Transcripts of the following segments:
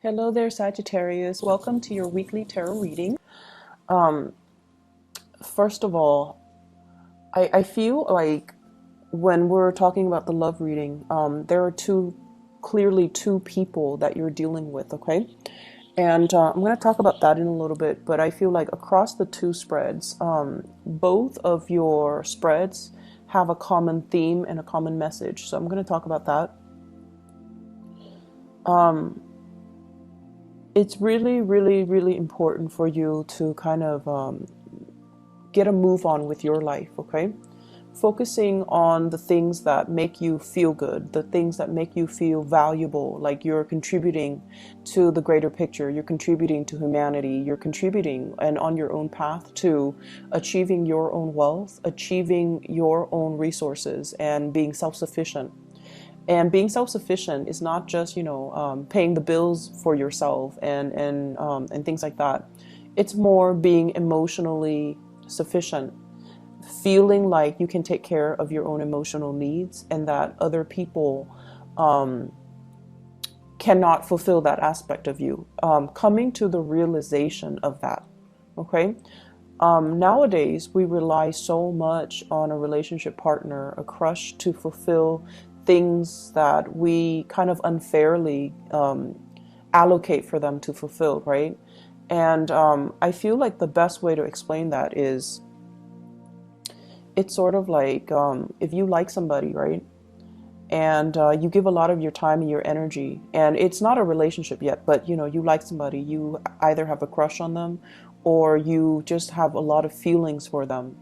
Hello there, Sagittarius. Welcome to your weekly tarot reading. Um, First of all, I feel like when we're talking about the love reading, there are clearly two people that you're dealing with, okay? And I'm going to talk about that in a little bit, but I feel like across the two spreads, both of your spreads have a common theme and a common message. So I'm going to talk about that. It's really, really, really important for you to kind of get a move on with your life, okay? Focusing on the things that make you feel good, the things that make you feel valuable, like you're contributing to the greater picture, you're contributing to humanity, you're contributing and on your own path to achieving your own wealth, achieving your own resources, and being self-sufficient. And being self-sufficient is not just, paying the bills for yourself and things like that. It's more being emotionally sufficient, feeling like you can take care of your own emotional needs and that other people cannot fulfill that aspect of you. Coming to the realization of that, okay? Nowadays, we rely so much on a relationship partner, a crush, to fulfill things that we kind of unfairly allocate for them to fulfill, right? And I feel like the best way to explain that is it's sort of like if you like somebody, right? And you give a lot of your time and your energy, and it's not a relationship yet, but you like somebody, you either have a crush on them or you just have a lot of feelings for them.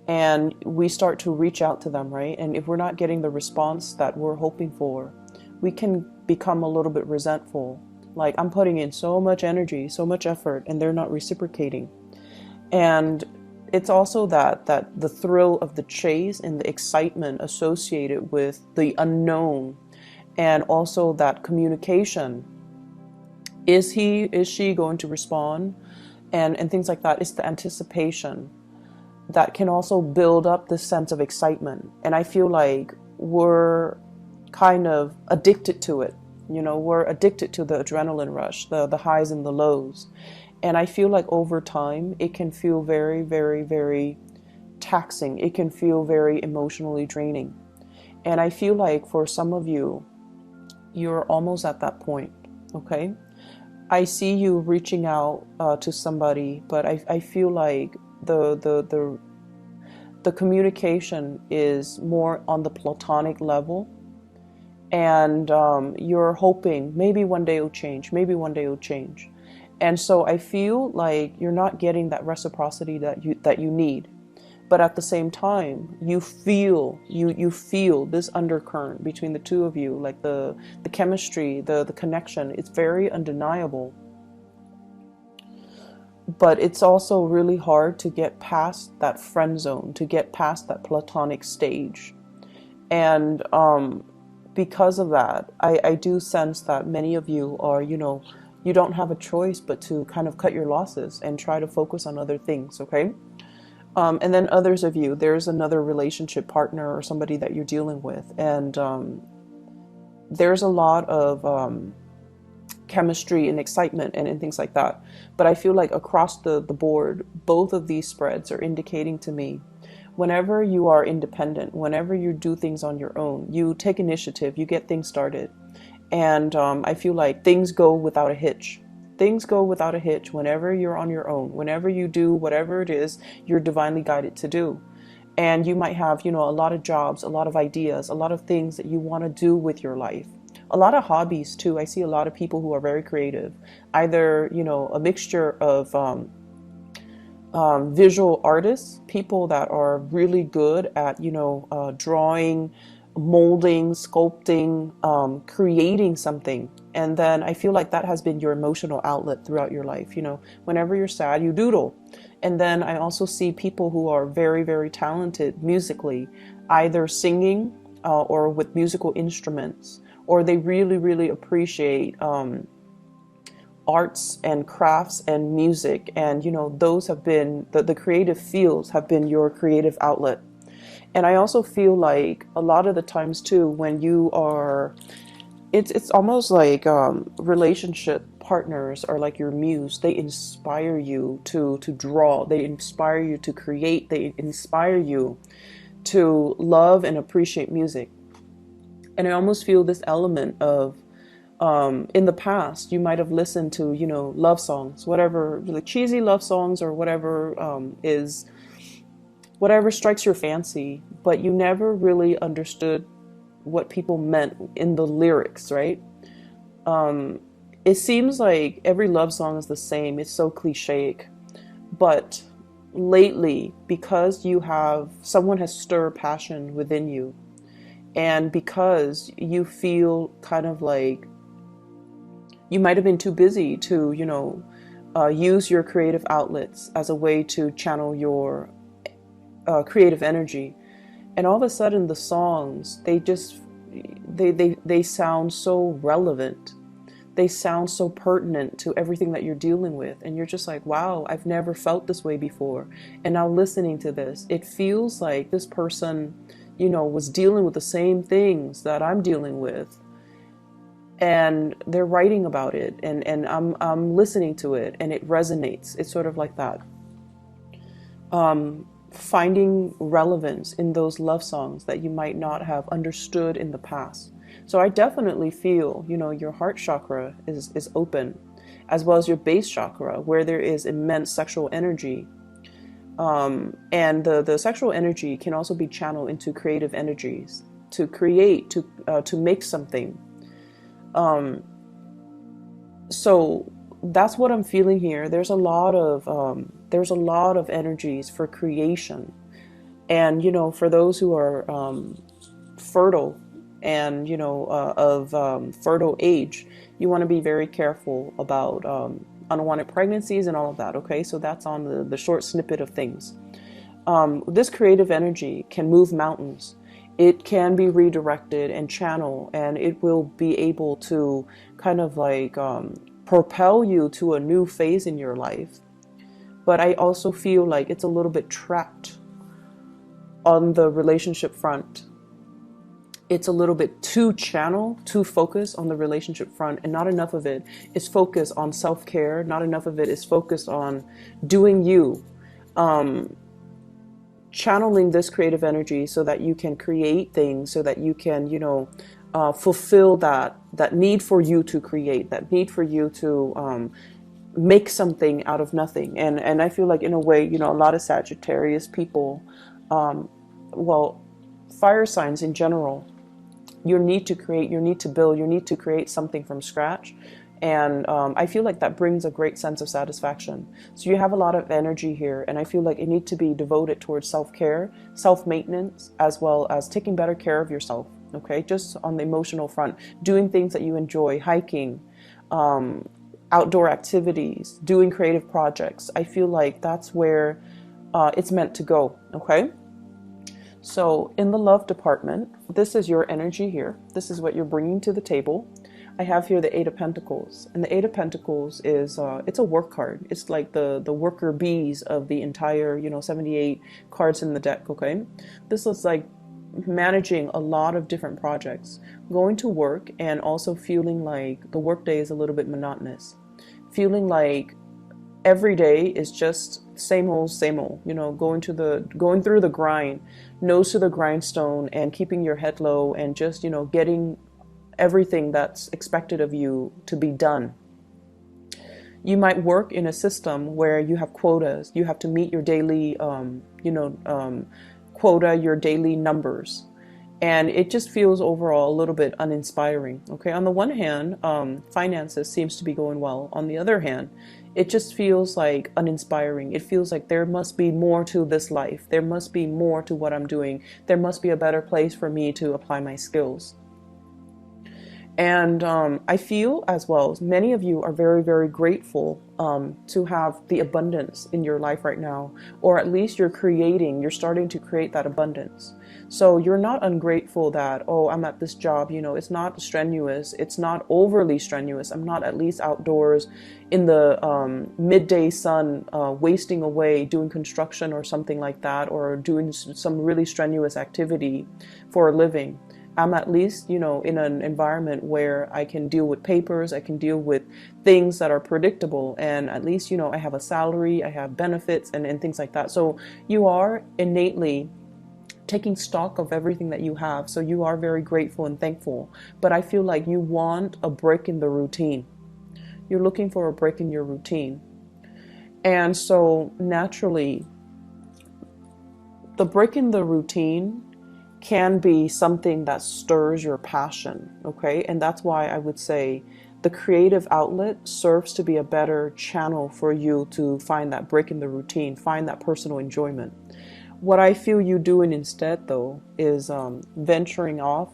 And we start to reach out to them, right? And if we're not getting the response that we're hoping for, we can become a little bit resentful. Like, I'm putting in so much energy, so much effort, and they're not reciprocating. And it's also that the thrill of the chase and the excitement associated with the unknown, and also that communication. Is she going to respond? And things like that. It's the anticipation that can also build up this sense of excitement. And I feel like we're kind of addicted to it. We're addicted to the adrenaline rush, the highs and the lows. And I feel like over time, it can feel very, very, very taxing. It can feel very emotionally draining. And I feel like for some of you, you're almost at that point, okay? I see you reaching out to somebody, but I feel like the communication is more on the platonic level, and you're hoping maybe one day it'll change, maybe one day it'll change. And so I feel like you're not getting that reciprocity that you need. But at the same time, you feel this undercurrent between the two of you, like the chemistry, the connection. It's very undeniable. But it's also really hard to get past that friend zone, to get past that platonic stage. And because of that, I do sense that many of you are, you don't have a choice but to kind of cut your losses and try to focus on other things, okay? And then others of you, there's another relationship partner or somebody that you're dealing with, and there's a lot of chemistry and excitement and things like that. But I feel like across the board, both of these spreads are indicating to me, whenever you are independent, whenever you do things on your own, you take initiative, you get things started. And I feel like things go without a hitch. Things go without a hitch whenever you're on your own, whenever you do whatever it is you're divinely guided to do. And you might have, a lot of jobs, a lot of ideas, a lot of things that you want to do with your life. A lot of hobbies too. I see a lot of people who are very creative, either, a mixture of visual artists, people that are really good at, drawing, molding, sculpting, creating something. And then I feel like that has been your emotional outlet throughout your life. Whenever you're sad, you doodle. And then I also see people who are very, very talented musically, either singing or with musical instruments, or they really, really appreciate arts and crafts and music. And, those have been, the creative fields have been your creative outlet. And I also feel like a lot of the times too, when you are it's almost like relationship partners are like your muse. They inspire you to draw. They inspire you to create. They inspire you to love and appreciate music. And I almost feel this element of in the past you might have listened to, you know, love songs, whatever, like cheesy love songs or whatever is whatever strikes your fancy, but you never really understood what people meant in the lyrics, right? It seems like every love song is the same. It's so cliche. But lately, because you have someone has stirred passion within you, and because you feel kind of like you might have been too busy to, you know, use your creative outlets as a way to channel your creative energy, and all of a sudden the songs, they just they sound so relevant. They sound so pertinent to everything that you're dealing with, and you're just like, wow, I've never felt this way before. And now listening to this, it feels like this person, you know, was dealing with the same things that I'm dealing with, and they're writing about it, and I'm listening to it, and it resonates. It's sort of like that. Finding relevance in those love songs that you might not have understood in the past. So I definitely feel, you know, your heart chakra is open, as well as your base chakra, where there is immense sexual energy. And the sexual energy can also be channeled into creative energies, to create, to make something. So that's what I'm feeling here. There's a lot of energies for creation, and you know, for those who are fertile and you know of fertile age, you want to be very careful about unwanted pregnancies and all of that. Okay, so that's on the short snippet of things. This creative energy can move mountains. It can be redirected and channeled, and it will be able to kind of like propel you to a new phase in your life. But I also feel like it's a little bit trapped on the relationship front. It's a little bit too channel, too focused on the relationship front, and not enough of it is focused on self-care. Not enough of it is focused on doing you. Channeling this creative energy so that you can create things, so that you can, you know, fulfill that need for you to create, that need for you to make something out of nothing. And I feel like in a way, you know, a lot of Sagittarius people, well, fire signs in general, your need to create, your need to build, your need to create something from scratch. And I feel like that brings a great sense of satisfaction. So you have a lot of energy here, and I feel like it needs to be devoted towards self-care, self-maintenance, as well as taking better care of yourself. Okay, just on the emotional front, doing things that you enjoy, hiking, outdoor activities, doing creative projects. I feel like that's where it's meant to go. Okay. So in the love department, this is your energy here. This is what you're bringing to the table. I have here the Eight of Pentacles, and the Eight of Pentacles is it's a work card. It's like the worker bees of the entire, you know, 78 cards in the deck. Okay, this is like managing a lot of different projects, going to work, and also feeling like the workday is a little bit monotonous, feeling like every day is just same old, you know, going through the grind, nose to the grindstone, and keeping your head low, and just, you know, getting everything that's expected of you to be done. You might work in a system where you have quotas. You have to meet your daily, quota, your daily numbers. And it just feels overall a little bit uninspiring. Okay, on the one hand, finances seems to be going well. On the other hand, it just feels like uninspiring. It feels like there must be more to this life. There must be more to what I'm doing. There must be a better place for me to apply my skills. And I feel as well, many of you are very, very grateful to have the abundance in your life right now, or at least you're starting to create that abundance. So you're not ungrateful that, oh, I'm at this job, you know, it's not strenuous, it's not overly strenuous. I'm not at least outdoors in the midday sun, wasting away doing construction or something like that, or doing some really strenuous activity for a living. I'm at least, you know, in an environment where I can deal with papers, I can deal with things that are predictable, and at least, you know, I have a salary, I have benefits, and things like that. So you are innately taking stock of everything that you have. So you are very grateful and thankful. But I feel like you want a break in the routine. You're looking for a break in your routine. And so naturally, the break in the routine can be something that stirs your passion, okay? And that's why I would say the creative outlet serves to be a better channel for you to find that break in the routine, find that personal enjoyment. What I feel you doing instead, though, is venturing off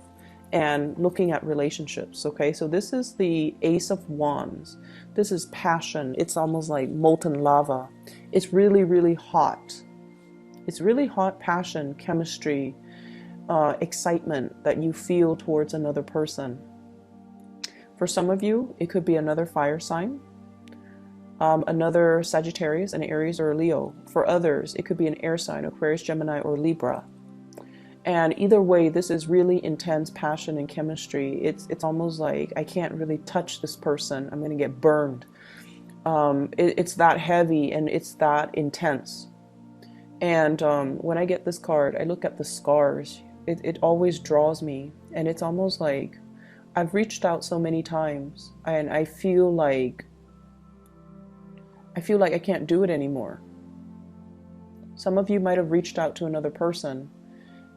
and looking at relationships, okay? So this is the Ace of Wands. This is passion. It's almost like molten lava. It's really, really hot. It's really hot passion, chemistry, excitement that you feel towards another person. For some of you, it could be another fire sign, another Sagittarius, an Aries, or a Leo. For others, it could be an air sign, Aquarius, Gemini, or Libra. And either way, this is really intense passion and chemistry. It's almost like I can't really touch this person. I'm going to get burned. It's that heavy and it's that intense. And when I get this card, I look at the scars. It always draws me. And it's almost like I've reached out so many times and I feel like I can't do it anymore. Some of you might have reached out to another person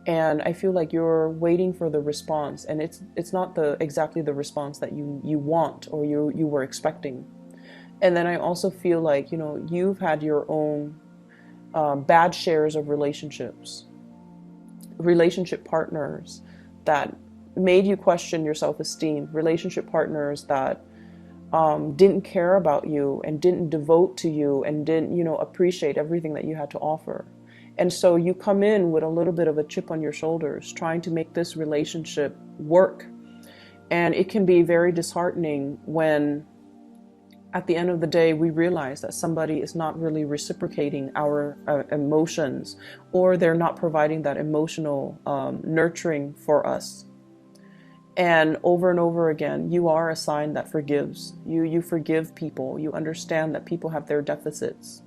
and I feel like you're waiting for the response, and it's not exactly the response that you want or you were expecting. And then I also feel like, you know, you've had your own bad shares of relationship partners that made you question your self-esteem, relationship partners that didn't care about you and didn't devote to you and didn't, you know, appreciate everything that you had to offer. And so you come in with a little bit of a chip on your shoulders, trying to make this relationship work. And it can be very disheartening when at the end of the day, we realize that somebody is not really reciprocating our emotions, or they're not providing that emotional nurturing for us. And over again, you are a sign that forgives. You forgive people. You understand that people have their deficits.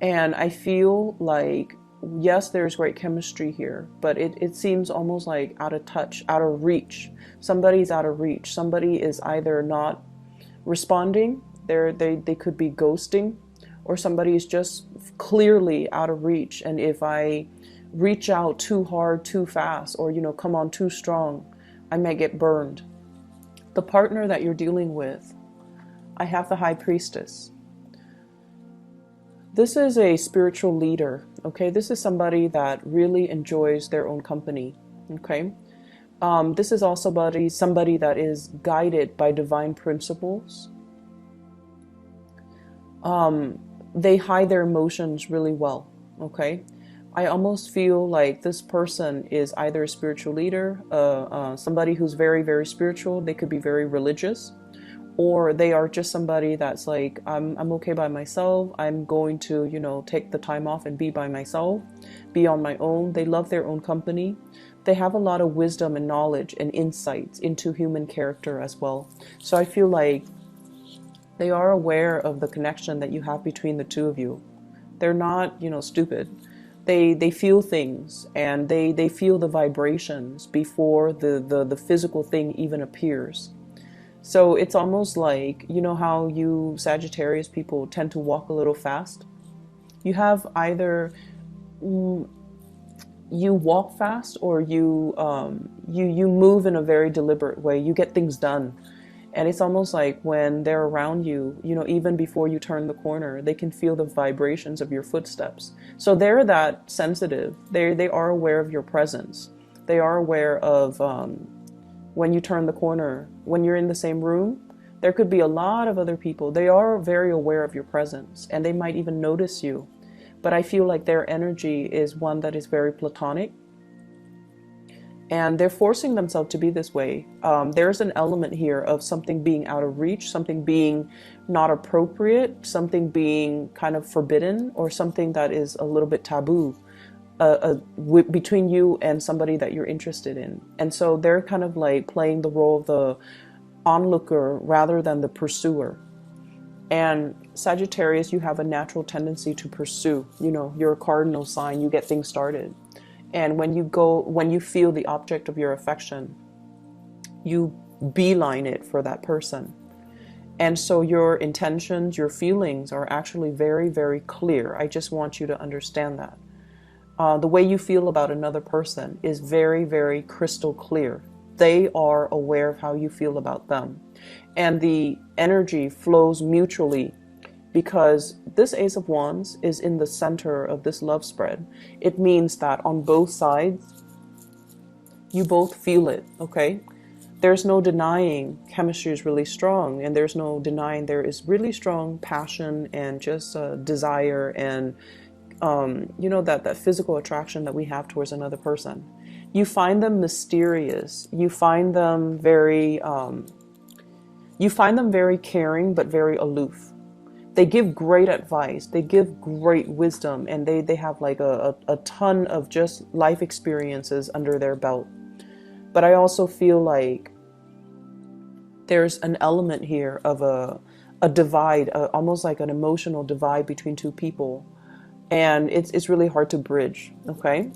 And I feel like, yes, there's great chemistry here, but it seems almost like out of touch, out of reach. Somebody's out of reach. Somebody is either not responding, they could be ghosting, or somebody is just clearly out of reach. And if I reach out too hard, too fast, or, you know, come on too strong, I may get burned. The partner that you're dealing with, I have the High Priestess. This is a spiritual leader, okay? This is somebody that really enjoys their own company, okay? This is also somebody that is guided by divine principles. They hide their emotions really well, okay? I almost feel like this person is either a spiritual leader, somebody who's very, very spiritual. They could be very religious, or they are just somebody that's like, I'm okay by myself. I'm going to, you know, take the time off and be by myself, be on my own. They love their own company. They have a lot of wisdom and knowledge and insights into human character as well. So I feel like they are aware of the connection that you have between the two of you. They're not, you know, stupid. They feel things, and they feel the vibrations before the physical thing even appears. So it's almost like, you know how you Sagittarius people tend to walk a little fast? You have either you walk fast, or you move in a very deliberate way. You get things done. And it's almost like when they're around you, you know, even before you turn the corner, they can feel the vibrations of your footsteps. So they're that sensitive. They are aware of your presence. They are aware of when you turn the corner, when you're in the same room, there could be a lot of other people. They are very aware of your presence, and they might even notice you. But I feel like their energy is one that is very platonic. And they're forcing themselves to be this way. There's an element here of something being out of reach, something being not appropriate, something being kind of forbidden, or something that is a little bit taboo. between you and somebody that you're interested in. And so they're kind of like playing the role of the onlooker rather than the pursuer. And Sagittarius, you have a natural tendency to pursue. You know, you're a cardinal sign, you get things started. And when you feel the object of your affection, you beeline it for that person. And so your intentions, your feelings are actually very, very clear. I just want you to understand that. The way you feel about another person is very, very crystal clear. They are aware of how you feel about them. And the energy flows mutually because this Ace of Wands is in the center of this love spread. It means that on both sides, you both feel it, okay? There's no denying chemistry is really strong, and there's no denying there is really strong passion and just desire and you know, that physical attraction that we have towards another person. You find them mysterious. You find them very caring, but very aloof. They give great advice. They give great wisdom, and they have like a ton of just life experiences under their belt. But I also feel like there's an element here of a divide, almost like an emotional divide between two people. And it's really hard to bridge, okay?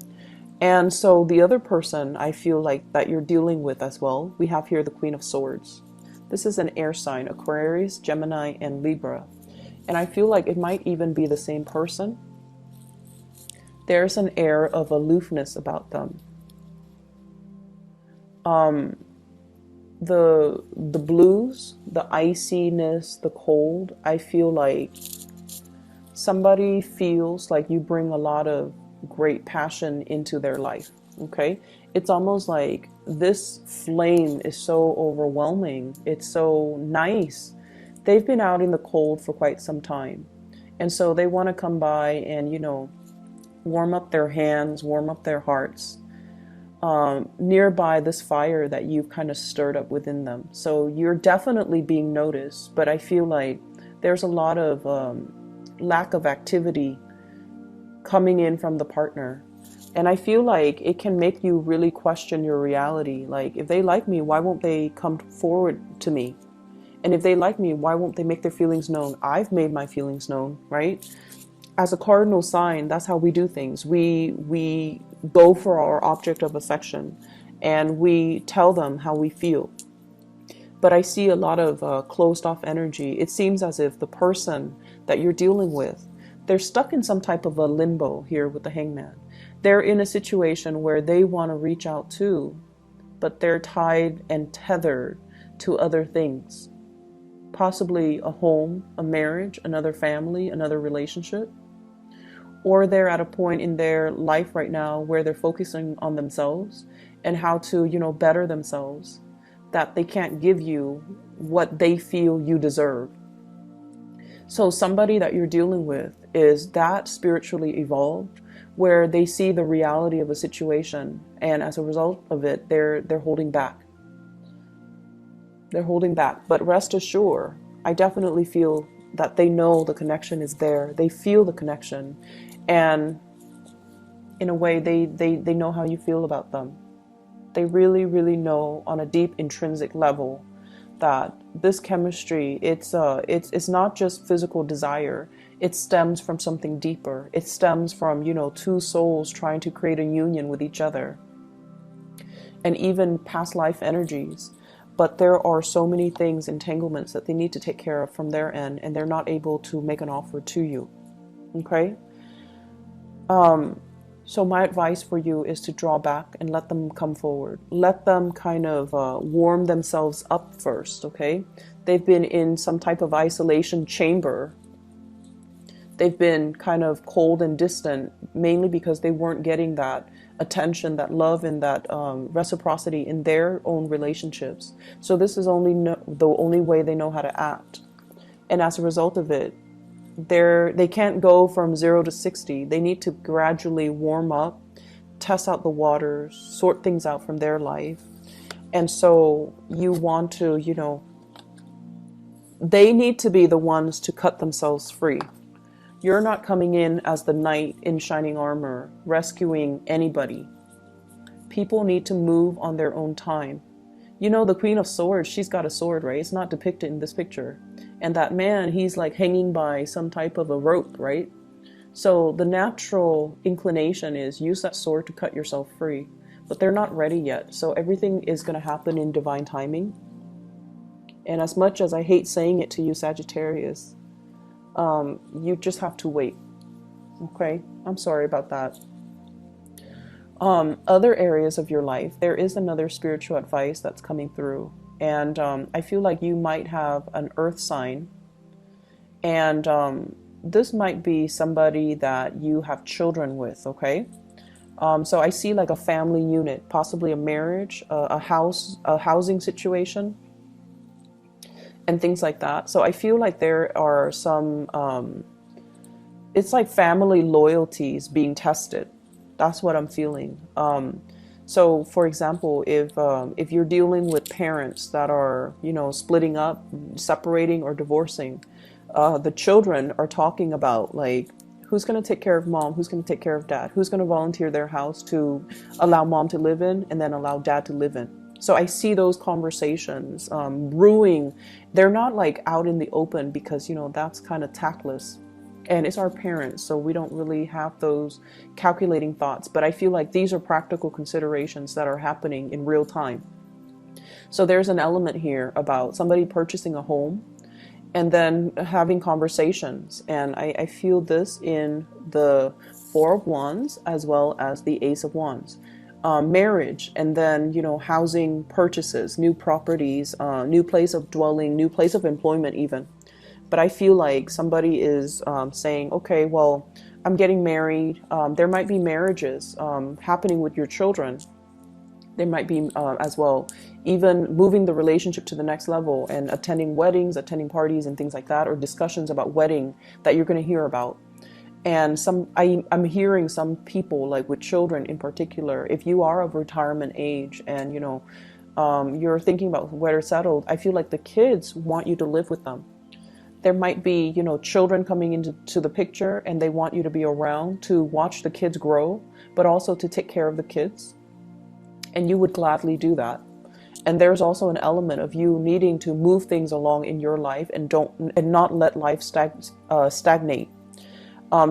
And so the other person I feel like that you're dealing with as well, we have here the Queen of Swords. This is an air sign, Aquarius, Gemini, and Libra. And I feel like it might even be the same person. There's an air of aloofness about them. The blues, the iciness, the cold, I feel like somebody feels like you bring a lot of great passion into their life, okay? It's almost like this flame is so overwhelming. It's so nice. They've been out in the cold for quite some time. And so they want to come by and, you know, warm up their hands, warm up their hearts, nearby this fire that you've kind of stirred up within them. So you're definitely being noticed, but I feel like there's a lot of lack of activity coming in from the partner. And I feel like it can make you really question your reality. Like, if they like me, why won't they come forward to me? And if they like me, why won't they make their feelings known? I've made my feelings known, right? As a cardinal sign, that's how we do things. We go for our object of affection and we tell them how we feel. But I see a lot of closed off energy. It seems as if the person that you're dealing with, they're stuck in some type of a limbo here with the Hangman. They're in a situation where they want to reach out too, but they're tied and tethered to other things. Possibly a home, a marriage, another family, another relationship. Or they're at a point in their life right now where they're focusing on themselves and how to, you know, better themselves, that they can't give you what they feel you deserve. So somebody that you're dealing with is that spiritually evolved, where they see the reality of a situation, and as a result of it, they're holding back. They're holding back. But rest assured, I definitely feel that they know the connection is there. They feel the connection. And in a way, they know how you feel about them. They really, really know on a deep intrinsic level that this chemistry, it's not just physical desire. It stems from something deeper. It stems from, you know, two souls trying to create a union with each other. And even past life energies. But there are so many things, entanglements that they need to take care of from their end, and they're not able to make an offer to you. Okay? So my advice for you is to draw back and let them come forward. Let them kind of warm themselves up first, okay? They've been in some type of isolation chamber. They've been kind of cold and distant, mainly because they weren't getting that attention, that love, and that reciprocity in their own relationships. So this is the only way they know how to act. And as a result of it, they can't go from 0 to 60. They need to gradually warm up, test out the waters, sort things out from their life. And so you want to, you know, they need to be the ones to cut themselves free. You're not coming in as the knight in shining armor, rescuing anybody. People need to move on their own time. You know, the Queen of Swords, she's got a sword, right? It's not depicted in this picture. And that man, he's like hanging by some type of a rope, right? So the natural inclination is use that sword to cut yourself free. But they're not ready yet. So everything is going to happen in divine timing. And as much as I hate saying it to you, Sagittarius, you just have to wait. Okay? I'm sorry about that. Other areas of your life, there is another spiritual advice that's coming through. And I feel like you might have an earth sign. And this might be somebody that you have children with, okay? So I see like a family unit, possibly a marriage, a housing situation, and things like that. So I feel like there are some, it's like family loyalties being tested. That's what I'm feeling. So for example, if you're dealing with parents that are, you know, splitting up, separating, or divorcing, the children are talking about like, who's going to take care of mom? Who's going to take care of dad? Who's going to volunteer their house to allow mom to live in and then allow dad to live in? So I see those conversations brewing. They're not like out in the open because, you know, that's kind of tactless. And it's our parents, so we don't really have those calculating thoughts. But I feel like these are practical considerations that are happening in real time. So there's an element here about somebody purchasing a home and then having conversations. And I feel this in the Four of Wands as well as the Ace of Wands. Marriage, and then, you know, housing purchases, new properties, new place of dwelling, new place of employment even. But I feel like somebody is saying, okay, well, I'm getting married. There might be marriages happening with your children. There might be as well, even moving the relationship to the next level and attending weddings, attending parties and things like that, or discussions about wedding that you're going to hear about. And I'm hearing some people, like with children in particular, if you are of retirement age and, you know, you're thinking about where to settle, I feel like the kids want you to live with them. There might be, you know, children coming into the picture and they want you to be around to watch the kids grow, but also to take care of the kids. And you would gladly do that. And there's also an element of you needing to move things along in your life and not let life stagnate.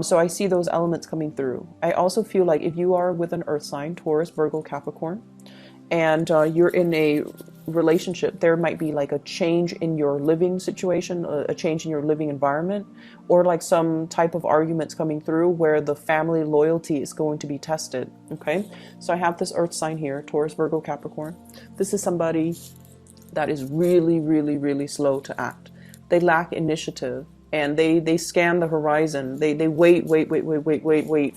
So I see those elements coming through. I also feel like if you are with an earth sign, Taurus, Virgo, Capricorn, and you're in a relationship, there might be like a change in your living situation, a change in your living environment, or like some type of arguments coming through where the family loyalty is going to be tested. Okay, so I have this earth sign here, Taurus, Virgo, Capricorn. This is somebody that is really, really, really slow to act. They lack initiative. And they scan the horizon. They wait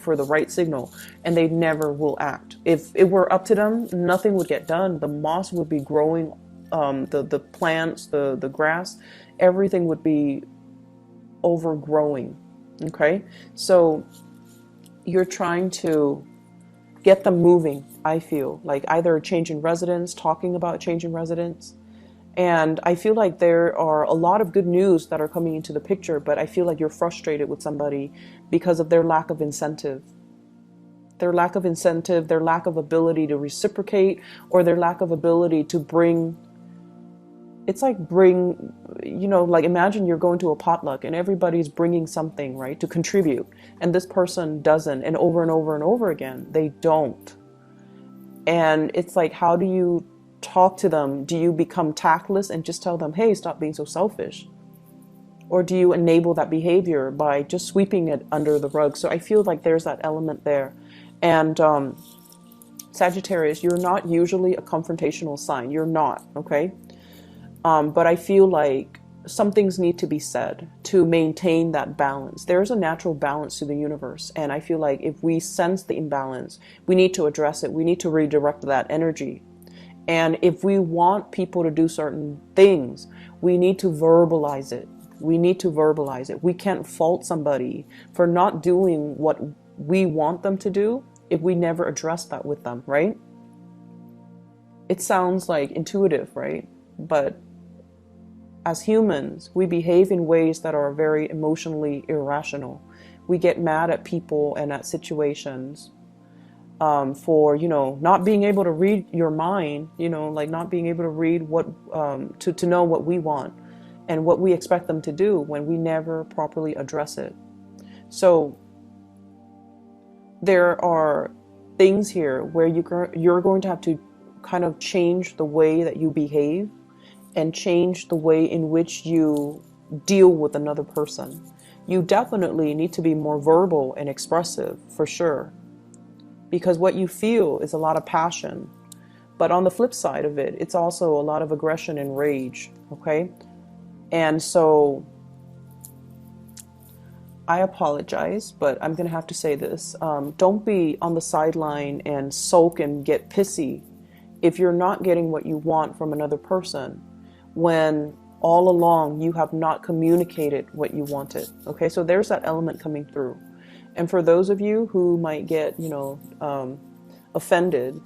for the right signal, and they never will act. If it were up to them, nothing would get done. The moss would be growing, the plants, the grass, everything would be overgrowing. Okay, so you're trying to get them moving. I feel like either a change in residence, talking about change in residence. And I feel like there are a lot of good news that are coming into the picture, but I feel like you're frustrated with somebody because of their lack of incentive. Their lack of incentive, their lack of ability to reciprocate, or their lack of ability to bring, you know, like imagine you're going to a potluck and everybody's bringing something, right, to contribute. And this person doesn't, and over and over and over again, they don't. And it's like, how do you talk to them? Do you become tactless and just tell them, hey, stop being so selfish? Or do you enable that behavior by just sweeping it under the rug? So I feel like there's that element there. And Sagittarius, you're not usually a confrontational sign. You're not, okay? But I feel like some things need to be said to maintain that balance. There's a natural balance to the universe. And I feel like if we sense the imbalance, we need to address it. We need to redirect that energy. And if we want people to do certain things, we need to verbalize it. We need to verbalize it. We can't fault somebody for not doing what we want them to do if we never address that with them, right? It sounds like intuitive, right? But as humans, we behave in ways that are very emotionally irrational. We get mad at people and at situations for, you know, not being able to read your mind, you know, like not being able to read what, to know what we want and what we expect them to do when we never properly address it. So there are things here where you're going to have to kind of change the way that you behave and change the way in which you deal with another person. You definitely need to be more verbal and expressive, for sure, because what you feel is a lot of passion. But on the flip side of it, it's also a lot of aggression and rage, okay? And so I apologize, but I'm going to have to say this. Don't be on the sideline and sulk and get pissy if you're not getting what you want from another person when all along you have not communicated what you wanted. Okay, so there's that element coming through. And for those of you who might get, you know, offended,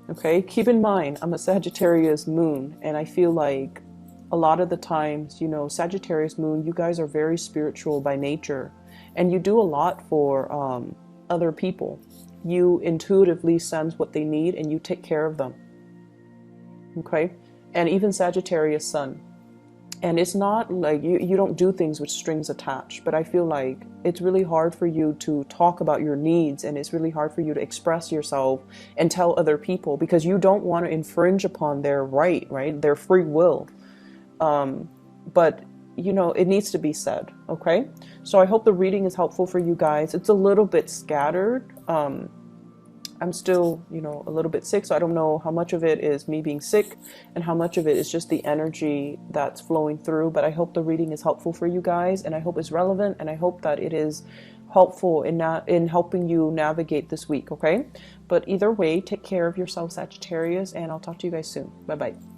okay, keep in mind, I'm a Sagittarius moon, and I feel like a lot of the times, you know, Sagittarius moon, you guys are very spiritual by nature, and you do a lot for other people. You intuitively sense what they need and you take care of them. Okay, and even Sagittarius sun. And it's not like you don't do things with strings attached, but I feel like it's really hard for you to talk about your needs, and it's really hard for you to express yourself and tell other people because you don't want to infringe upon their right, their free will. But you know, it needs to be said. Okay, so I hope the reading is helpful for you guys. It's a little bit scattered. I'm still, you know, a little bit sick, so I don't know how much of it is me being sick and how much of it is just the energy that's flowing through. But I hope the reading is helpful for you guys, and I hope it's relevant, and I hope that it is helpful in helping you navigate this week. Okay, but either way, take care of yourself, Sagittarius, and I'll talk to you guys soon. Bye bye.